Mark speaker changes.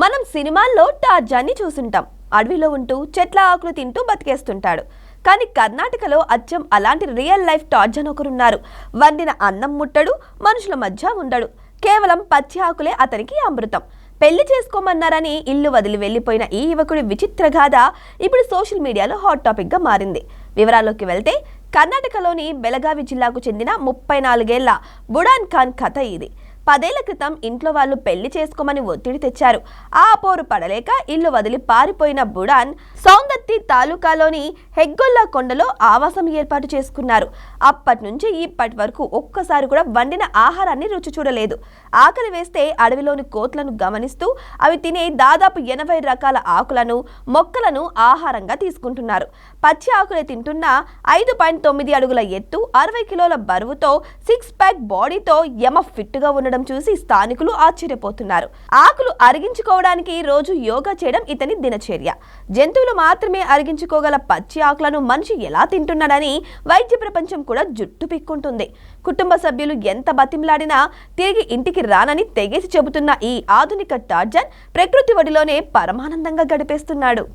Speaker 1: మనం సినిమాల్లో టార్జాన్ని చూసుంటాం. అడవిలో ఉంటూ చెట్ల ఆకులు తింటూ బతికేస్తుంటాడు. కానీ కర్ణాటకలో అచ్చం అలాంటి రియల్ లైఫ్ టార్జన్ ఒకరున్నారు. వండిన అన్నం ముట్టడు, మనుషుల మధ్య ఉండడు. కేవలం పచ్చి ఆకులే అతనికి అమృతం. పెళ్లి చేసుకోమన్నారని ఇల్లు వదిలి వెళ్లిపోయిన ఈ యువకుడి విచిత్ర గాథ ఇప్పుడు సోషల్ మీడియాలో హాట్ టాపిక్ గా మారింది. వివరాల్లోకి వెళ్తే కర్ణాటకలోని బెళగావి జిల్లాకు చెందిన 34 ఏళ్ల బుడాన్ ఖాన్ కథ ఇది. 10 ఏళ్ల క్రితం ఇంట్లో వాళ్ళు పెళ్లి చేసుకోమని ఒత్తిడి తెచ్చారు. ఆ పోరు పడలేక ఇల్లు వదిలి పారిపోయిన బుడాన్ సౌందత్తి తాలూకాలోని హెగ్గొల్ల కొండలో ఆవాసం ఏర్పాటు చేసుకున్నారు. అప్పటి నుంచి ఇప్పటి వరకు ఒక్కసారి కూడా వండిన ఆహారాన్ని రుచి చూడలేదు. ఆకలి వేస్తే అడవిలోని కోతులను గమనిస్తూ అవి తినే దాదాపు 80 రకాల ఆకులను, మొక్కలను ఆహారంగా తీసుకుంటున్నారు. పచ్చి ఆకులే తింటున్న 5.9 అడుగుల ఎత్తు, 60 కిలోల బరువుతో 6 ప్యాక్ బాడీతో యమ ఫిట్ గా ఉండడం చూసి స్థానికులు ఆశ్చర్యపోతున్నారు. ఆకులు అరిగించుకోవడానికి రోజు యోగా చేయడం ఇతని దినచర్య. జంతువులు మాత్రమే అరిగించుకోగల పచ్చి ఆకులను మనిషి ఎలా తింటున్నాడని వైద్య ప్రపంచం కూడా జుట్టు పిక్కుంటుంది. కుటుంబ సభ్యులు ఎంత బతిమలాడినా తిరిగి ఇంటికి రానని తెగేసి చెబుతున్న ఈ ఆధునిక టార్జన్ ప్రకృతి ఒడిలోనే పరమానందంగా గడిపేస్తున్నాడు.